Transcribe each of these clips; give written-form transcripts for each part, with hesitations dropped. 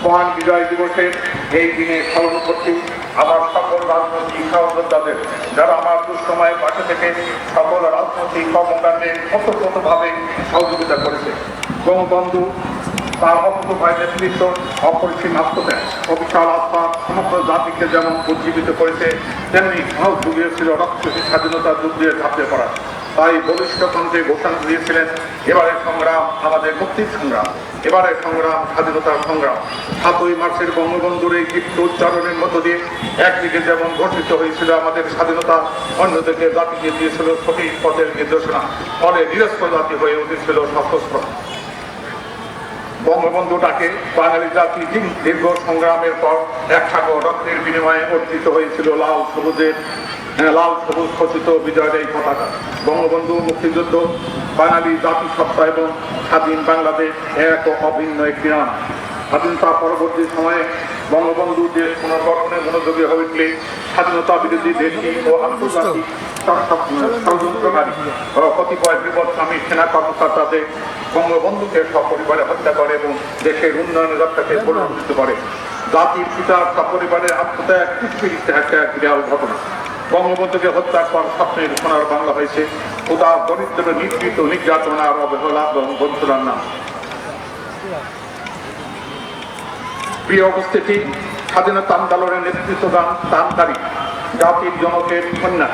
মহান বিজয় দিবসের এই দিনে স্মরণ করছি আমার সকল রাজনৈতিক সহযোদ্ধাদের, যারা আমার দুঃসময়ের পাশে থেকে সকল রাজনৈতিক কর্মকাণ্ডে ওতপ্রোতভাবে সহযোগিতা করেছে। বঙ্গবন্ধু তার অকুপায় নেতৃত্ব, অপরিসীম আত্মত্যাগ ও বিশাল আত্মা সমগ্র জাতিকে যেমন উজ্জীবিত করেছে, তেমনি সাহস জুগিয়েছিল রক্তহী স্বাধীনতা যুদ্ধে ঝাঁপিয়ে পড়া। তাই বলিষ্ঠ কণ্ঠে ঘোষণা দিয়েছিলেন, এবারের সংগ্রাম আমাদের মুক্তির সংগ্রাম, এবারের সংগ্রাম স্বাধীনতার সংগ্রাম। ৭ই মার্চের বঙ্গবন্ধুর এই গীত উচ্চারণের মধ্য দিয়ে একদিকে যেমন ঘোষিত হয়েছিল আমাদের স্বাধীনতা, অন্যদিকে জাতিকে দিয়েছিল সঠিক পথের নির্দেশনা, ফলে নিরস্ত্র জাতি হয়ে উঠেছিল সশস্ত্র। বঙ্গবন্ধুটাকে বাঙালি জাতি দীর্ঘ সংগ্রামের পর এক সাগর রক্তের বিনিময়ে অর্জিত হয়েছিল লাল সবুজ খচিত বিজয়ের এই পতাকা। বঙ্গবন্ধু মুক্তিযুদ্ধ বাঙালি জাতিসত্তা এবং স্বাধীন বাংলাদেশ এক অভিন্ন একটি নাম। স্বাধীনতা পরবর্তী সময়ে বঙ্গবন্ধু দেশ পুনর্গঠনে মনোযোগী হয়ে উঠলে স্বাধীনতা বিরোধী দেশি ও আন্তর্জাতিক ষড়যন্ত্রকারী কতিপয় বিপদগামী সেনা কর্মকর্তাদের বঙ্গবন্ধুকে সপরিবারে হত্যা করে এবং দেশের উন্নয়নের যাত্রাকে পুনরুদ্ধিত করে। জাতির পিতা সপরিবারের আত্মত্যাগ পৃথিবীর ইতিহাসে এক বিরল ঘটনা। বঙ্গবন্ধুকে হত্যার পর স্বপ্নের সোনার বাংলা হয়েছে খোদা দরিদ্র নিপীড়িত নির্যাতনার অবহেলা এবং বঞ্চনার নাম। প্রিয় উপস্থিতি, স্বাধীনতা আন্দোলনের নেতৃত্ব দানকারী জাতির জনকের কন্যা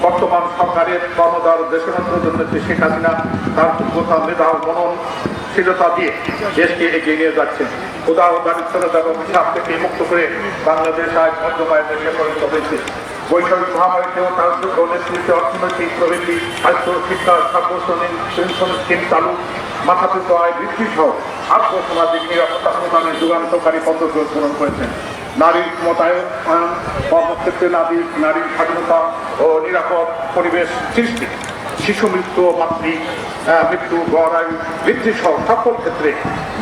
বর্তমান সরকারের কর্মদার দেশনেত্র জননেত্রী শেখ হাসিনা তার যোগ্যতা, মেধা ও মননশীলতা দিয়ে দেশকে এগিয়ে নিয়ে যাচ্ছেন। খোদা ও দারিদ্রতা এবং হিসাব থেকে মুক্ত করে বাংলাদেশ আজ মধ্যমায় দেশে পরিণত হয়েছে। বৈষয়িক মহামারীতেও তার যোগ্য নেতৃত্বে অর্থনৈতিক প্রবৃদ্ধি, স্বাস্থ্য, শিক্ষা, সর্বশ্রেণীর পেনশন স্কিম চালু, মাথাপিছু আয় বৃদ্ধি সহ আর্থসামাজিক নিরাপত্তা প্রদানের যুগান্তকারী পদ্ধতি গ্রহণ করেছেন। নারীর ক্ষমতায়ন, কর্মক্ষেত্রে নারীর স্বাধীনতা ও নিরাপদ পরিবেশ সৃষ্টি, শিশু মৃত্যু ও মৃত্যু গড় আয়ু বৃদ্ধি সহ সকল ক্ষেত্রে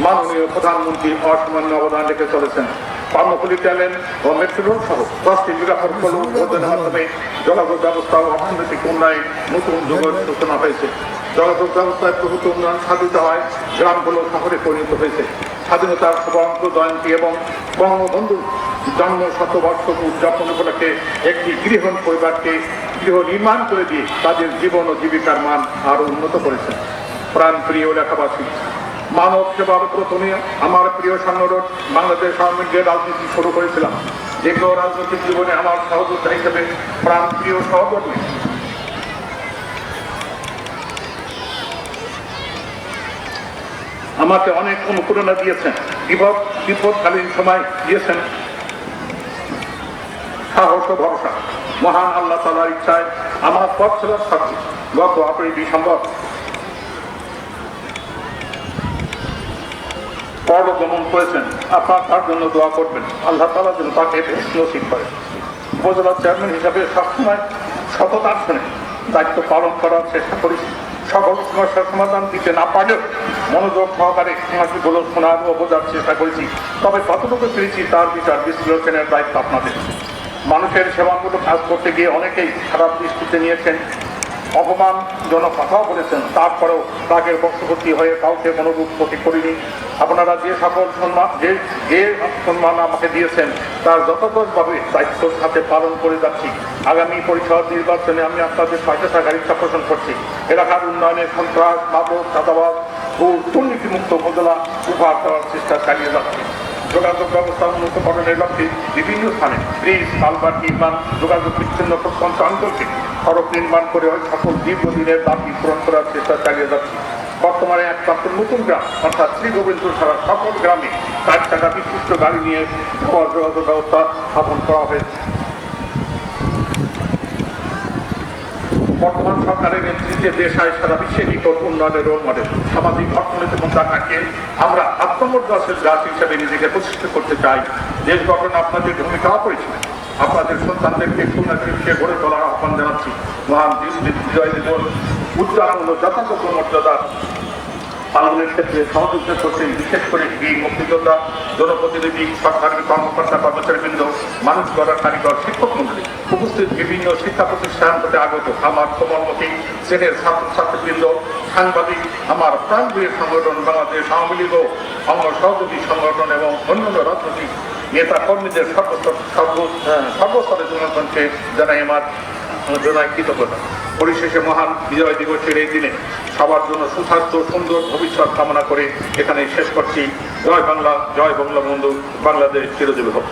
মাননীয় প্রধানমন্ত্রী অসামান্য অবদান রেখে চলেছেন। কর্মকুলি ট্যালেন্ট ও মেট্রো সহ 10টি মেগাপ্রকল্প উদ্বোধনের মাধ্যমে যোগাযোগ ব্যবস্থা ও অর্থনৈতিক উন্নয়নে নতুন যুগের সূচনা হয়েছে। যোগাযোগ ব্যবস্থায় প্রভূত উন্নয়ন সাধিত হয়, গ্রামগুলো শহরে পরিণত হয়েছে। স্বাধীনতার শুভারম্ভ জয়ন্তী এবং বঙ্গবন্ধু জন্ম শতবর্ষ উদযাপন উপলক্ষে একটি গৃহহীন পরিবারকে গৃহ নির্মাণ করে দিয়ে তাদের জীবন ও জীবিকার মান আরো উন্নত করেছেন। প্রাণ প্রিয় এলাকাবাসী, মানব সেবার প্রথমে আমার প্রিয় সংগঠন বাংলাদেশ আওয়ামী লীগের রাজনীতি শুরু করেছিলাম। দীর্ঘ রাজনৈতিক জীবনে আমার সহযোদ্ধা হিসেবে প্রাণ প্রিয় সহকর্মী আমাকে অনেক অনুপ্রেরণা দিয়েছেন, বিপদকালীন সময় দিয়েছেন সাহস ও ভরসা। মহান আল্লাহ তাআলার ইচ্ছায় আমার পথ ছিল সঠিক। গত 8ই ডিসেম্বর পরগমন করেছেন। আপনার তার জন্য দোয়া করবেন, আল্লাহ তাআলা যেন তাকে নসিব করে। উপজেলা চেয়ারম্যান হিসাবে সবসময় সততার সঙ্গে দায়িত্ব পালন করার চেষ্টা করেছি। সকল সমস্যার সমাধান দিতে না পারলেও মনোযোগ সহকারে সমস্যাগুলো শোনার ও বোঝার চেষ্টা করেছি। তবে কতটুকু পেরেছি তার বিচার বিশ্লেষণের দায়িত্ব আপনাদের। মানুষের সেবামূলক কাজ করতে গিয়ে অনেকেই খারাপ দৃষ্টিতে নিয়েছেন, অপমানজনক কথাও বলেছেন, তারপরেও রাগের বশবর্তী হয়ে কাউকে মনোরূপ ক্ষতি করিনি। আপনারা যে সকল সম্মান আমাকে দিয়েছেন তার যথাযথভাবে দায়িত্বের সাথে পালন করে যাচ্ছি। আগামী পরিষদ নির্বাচনে আমি আপনাদের পাশে থাকার ইচ্ছা পোষণ করছি। এলাকার উন্নয়নে সন্ত্রাস, মাদক, চাঁদাবাজ ও দুর্নীতিমুক্ত উপজেলা উপহার দেওয়ার চেষ্টা চালিয়ে যাচ্ছি। যোগাযোগ ব্যবস্থা উন্নতকরণের লক্ষ্যে বিভিন্ন স্থানে ব্রিজ, কালভার্ট নির্মাণ, যোগাযোগ বিচ্ছিন্ন প্রত্যন্ত অঞ্চলকে সড়ক নির্মাণ করে সকল দীর্ঘদিনের দাবি পূরণ করার চেষ্টা চালিয়ে যাচ্ছি। বর্তমানে একমাত্র নতুন গ্রাম অর্থাৎ শ্রীগোবিন্দপুর ছাড়া সকল গ্রামে 4 চাকা বিশিষ্ট গাড়ি নিয়ে যোগাযোগ ব্যবস্থা স্থাপন করা হয়েছে। বর্তমান সরকারের নেতৃত্বে দেশ আজ সারা বিশ্বের নিকট উন্নয়নের রোল মডেল। সামাজিক অর্থনৈতিক উন্নয়নকে আমরা আত্মমর্যাদাশীল জাতি হিসেবে নিজেকে প্রতিষ্ঠিত করতে চাই। দেশ গঠন আপনাদের ভূমিকা অপরিসীম। আপনাদের সন্তানদেরকে সুনাগরিককে গড়ে তোলার আহ্বান জানাচ্ছি। মহান বিজয় দিবস উদযাপন ও যথাযথ মর্যাদা পালনের ক্ষেত্রে সহযোগিতা করছেন বিশেষ করে বীর মুক্তিযোদ্ধা, জনপ্রতিনিধি, সরকারি কর্মকর্তা, কর্মচারীবৃন্দ, মানুষ গড়ার কারিগর, শিক্ষক মন্ডলী, উপস্থিত বিভিন্ন শিক্ষা প্রতিষ্ঠান হতে আগত আমার কোমলমতি শ্রেণীর ছাত্রছাত্রীবৃন্দ, সাংবাদিক, আমার প্রাণপ্রিয় সংগঠন বাংলাদেশ আওয়ামী লীগ ও অঙ্গ সহযোগী সংগঠন এবং অন্যান্য রাজনৈতিক নেতা কর্মীদের সর্বস্তরের জনগণকে জানাই কৃতজ্ঞতা। পরিশেষে মহান বিজয় দিবসের এই দিনে সবার জন্য সুস্বাস্থ্য সুন্দর ভবিষ্যৎ কামনা করে এখানে শেষ করছি। জয় বাংলা, জয় বঙ্গবন্ধু, বাংলাদেশ চিরজীবী হোক।